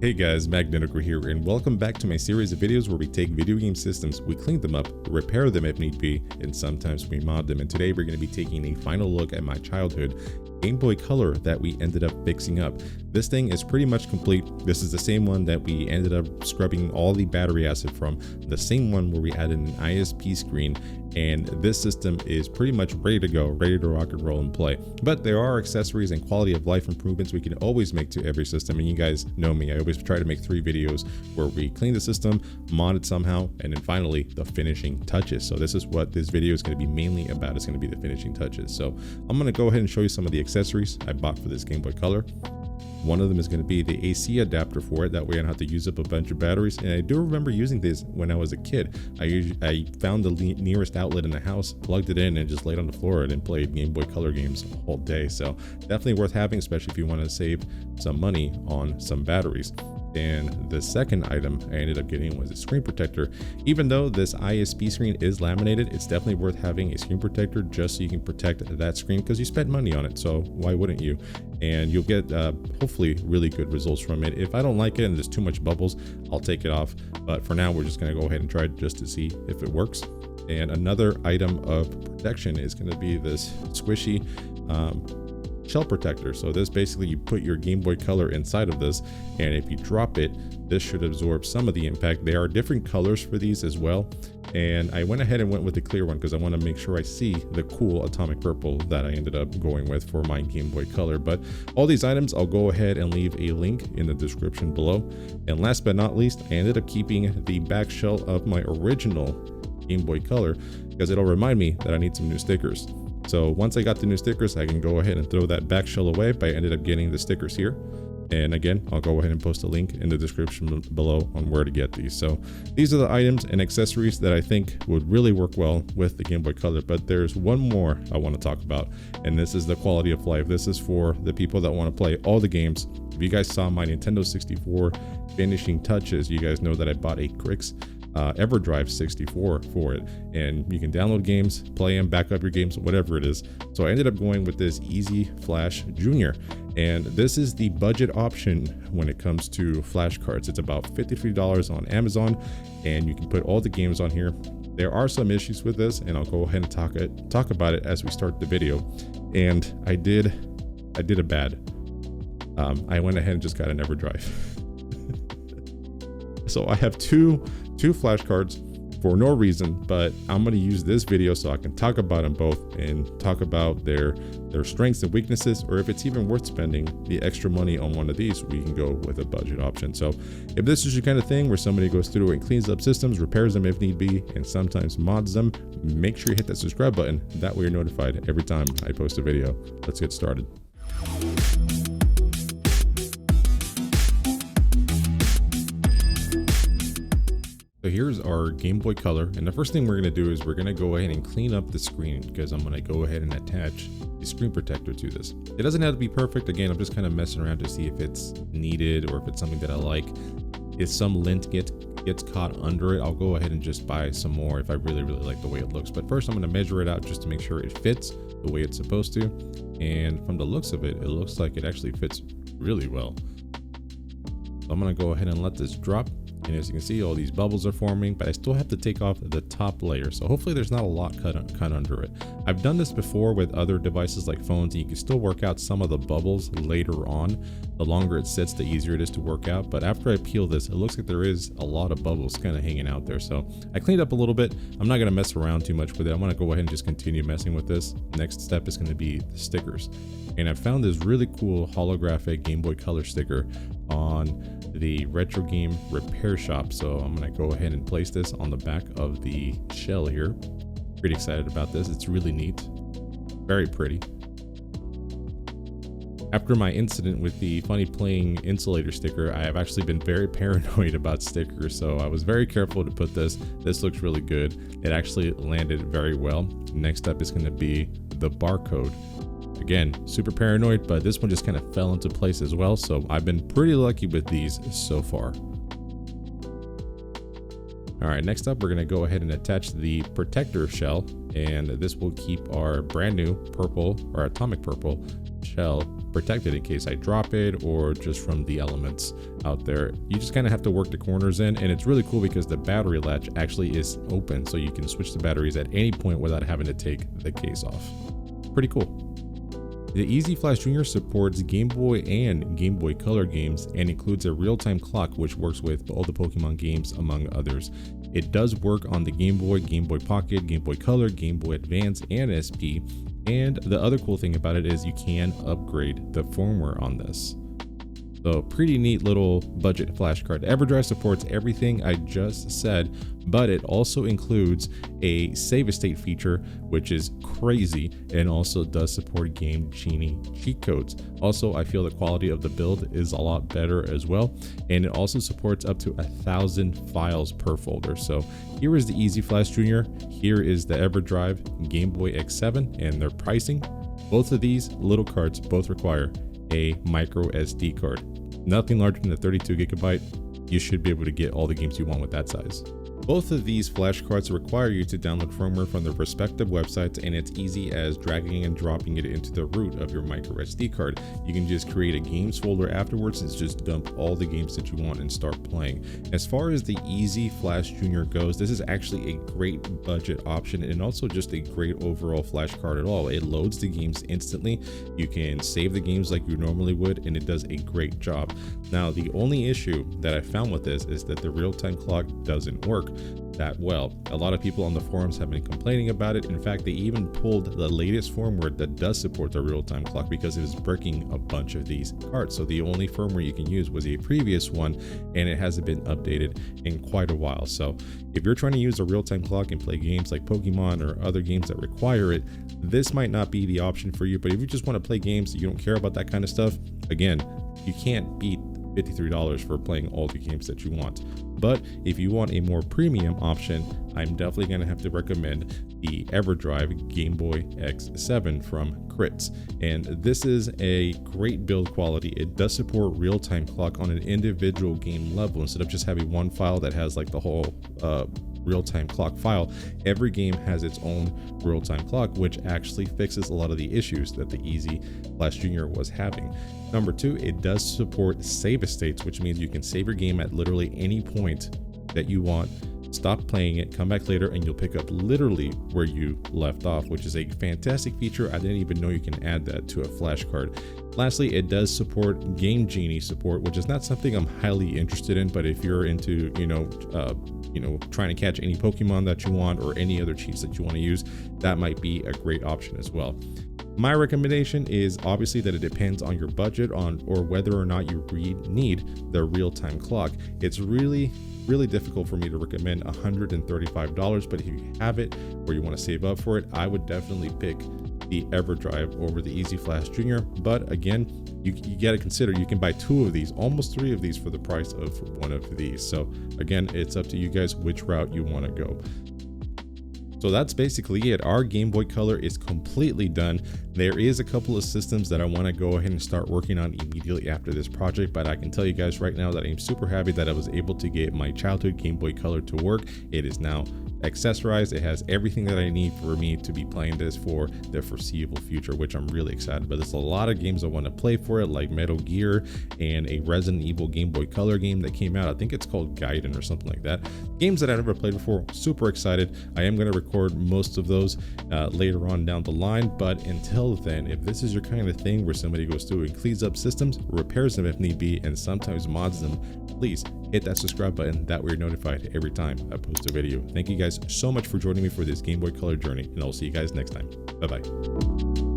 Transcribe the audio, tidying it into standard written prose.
Hey guys, Magnetic here, and welcome back to my series of videos where we take video game systems, we clean them up, repair them if need be, and sometimes we mod them. And today we're going to be taking a final look at my childhood Game Boy Color that we ended up fixing up. This thing is pretty much complete. This is the same one that we ended up scrubbing all the battery acid from, the same one where we added an ISP screen, and this system is pretty much ready to go, ready to rock and roll and play. But there are accessories and quality of life improvements we can always make to every system, and you guys know me, I always try to make 3 videos where we clean the system, mod it somehow, and then finally the finishing touches. So this is what this video is going to be mainly about. It's going to be the finishing touches. So I'm going to go ahead and show you some of the accessories I bought for this Game Boy Color. One of them is going to be the AC adapter for it. That way I don't have to use up a bunch of batteries. And I do remember using this when I was a kid. I found the nearest outlet in the house, plugged it in, and just laid on the floor and played Game Boy Color games all day. So definitely worth having, especially if you want to save some money on some batteries. And the second item I ended up getting was a screen protector. Even though this ISP screen is laminated, it's definitely worth having a screen protector just so you can protect that screen, because you spent money on it, so why wouldn't you? And you'll get hopefully really good results from it. If I don't like it and there's too much bubbles, I'll take it off, but for now we're just going to go ahead and try it just to see if it works. And another item of protection is going to be this squishy shell protector. So this basically, you put your Game Boy Color inside of this, and if you drop it, this should absorb some of the impact. There are different colors for these as well, and I went ahead and went with the clear one because I want to make sure I see the cool atomic purple that I ended up going with for my Game Boy Color. But all these items, I'll go ahead and leave a link in the description below. And last but not least, I ended up keeping the back shell of my original Game Boy Color because it'll remind me that I need some new stickers. So once I got the new stickers, I can go ahead and throw that back shell away, but I ended up getting the stickers here. And again, I'll go ahead and post a link in the description below on where to get these. So these are the items and accessories that I think would really work well with the Game Boy Color. But there's one more I want to talk about, and this is the quality of life. This is for the people that want to play all the games. If you guys saw my Nintendo 64 finishing touches, you guys know that I bought a Crix EverDrive 64 for it, and you can download games, play them, back up your games, whatever it is. So I ended up going with this Easy Flash Junior, and this is the budget option when it comes to flash cards. It's about $53 on Amazon, and you can put all the games on here. There are some issues with this, and I'll go ahead and talk about it as we start the video. And I did a bad. I went ahead and just got an EverDrive. So I have two flash cards for no reason, but I'm going to use this video so I can talk about them both and talk about their strengths and weaknesses, or if it's even worth spending the extra money on one of these, we can go with a budget option. So if this is your kind of thing where somebody goes through and cleans up systems, repairs them if need be, and sometimes mods them, make sure you hit that subscribe button. That way you're notified every time I post a video. Let's get started. So here's our Game Boy Color, and the first thing we're going to do is we're going to go ahead and clean up the screen, because I'm going to go ahead and attach the screen protector to this. It doesn't have to be perfect. Again, I'm just kind of messing around to see if it's needed or if it's something that I like. If some lint gets caught under it, I'll go ahead and just buy some more if I really like the way it looks. But first I'm going to measure it out just to make sure it fits the way it's supposed to. And from the looks of it, it looks like it actually fits really well. So I'm going to go ahead and let this drop. And as you can see, all these bubbles are forming, but I still have to take off the top layer. So hopefully there's not a lot cut under it. I've done this before with other devices like phones, and you can still work out some of the bubbles later on. The longer it sits, the easier it is to work out. But after I peel this, it looks like there is a lot of bubbles kind of hanging out there. So I cleaned up a little bit. I'm not going to mess around too much with it. I'm going to go ahead and just continue messing with this. Next step is going to be the stickers. And I found this really cool holographic Game Boy Color sticker on the Retro Game Repair Shop. So I'm going to go ahead and place this on the back of the shell here. Pretty excited about this. It's really neat. Very pretty. After my incident with the funny playing insulator sticker, I have actually been very paranoid about stickers, so I was very careful to put this. This looks really good. It actually landed very well. Next up is going to be the barcode. Again, super paranoid, but this one just kind of fell into place as well. So I've been pretty lucky with these so far. All right, next up, we're going to go ahead and attach the protector shell, and this will keep our brand new purple or atomic purple shell protected in case I drop it or just from the elements out there. You just kind of have to work the corners in, and it's really cool because the battery latch actually is open, so you can switch the batteries at any point without having to take the case off. Pretty cool. The Easy Flash Jr. supports Game Boy and Game Boy Color games and includes a real-time clock which works with all the Pokemon games among others. It does work on the Game Boy, Game Boy Pocket, Game Boy Color, Game Boy Advance, and SP. And the other cool thing about it is you can upgrade the firmware on this. So pretty neat little budget flash card. EverDrive supports everything I just said, but it also includes a save state feature, which is crazy, and also does support Game Genie cheat codes. Also, I feel the quality of the build is a lot better as well, and it also supports up to 1,000 files per folder. So here is the Easy Flash Jr. Here is the EverDrive Game Boy X7 and their pricing. Both of these little cards both require a micro SD card. Nothing larger than a 32 gigabyte. You should be able to get all the games you want with that size. Both of these flash cards require you to download firmware from their respective websites, and it's easy as dragging and dropping it into the root of your micro SD card. You can just create a games folder afterwards and just dump all the games that you want and start playing. As far as the Easy Flash Jr. goes, this is actually a great budget option and also just a great overall flash card at all. It loads the games instantly. You can save the games like you normally would, and it does a great job. Now, the only issue that I found with this is that the real-time clock doesn't work that well. A lot of people on the forums have been complaining about it. In fact, they even pulled the latest firmware that does support the real-time clock because it was breaking a bunch of these cards. So the only firmware you can use was a previous one, and it hasn't been updated in quite a while. So if you're trying to use a real-time clock and play games like Pokemon or other games that require it, this might not be the option for you. But if you just want to play games, you don't care about that kind of stuff, again, you can't beat $53 for playing all the games that you want. But if you want a more premium option, I'm definitely going to have to recommend the EverDrive Game Boy X7 from Crits. And this is a great build quality. It does support real-time clock on an individual game level instead of just having one file that has like the whole real-time clock file. Every game has its own real-time clock, which actually fixes a lot of the issues that the Easy Flash Jr. was having. Number two, it does support save states, which means you can save your game at literally any point that you want, stop playing it, come back later, and you'll pick up literally where you left off, which is a fantastic feature. I didn't even know you can add that to a flash card. Lastly, it does support Game Genie support, which is not something I'm highly interested in, but if you're into, trying to catch any Pokemon that you want or any other cheats that you want to use, that might be a great option as well. My recommendation is obviously that it depends on your budget or whether or not you need the real-time clock. It's really difficult for me to recommend $135, but if you have it or you want to save up for it, I would definitely pick the EverDrive over the Easy Flash Jr. But again, you got to consider you can buy two of these, almost three of these for the price of one of these. So again, it's up to you guys which route you want to go. So that's basically it. Our Game Boy Color is completely done. There is a couple of systems that I want to go ahead and start working on immediately after this project, but I can tell you guys right now that I'm super happy that I was able to get my childhood Game Boy Color to work. It is now accessorized. It has everything that I need for me to be playing this for the foreseeable future, which I'm really excited about. There's a lot of games I want to play for it, like Metal Gear and a Resident Evil Game Boy Color game that came out. I think it's called Gaiden or something like that. Games that I never played before. Super excited. I am going to record most of those later on down the line, but until then, if this is your kind of thing where somebody goes through and cleans up systems, repairs them if need be, and sometimes mods them, please hit that subscribe button. That way you're notified every time I post a video. Thank you guys so much for joining me for this Game Boy Color journey, and I'll see you guys next time. Bye bye.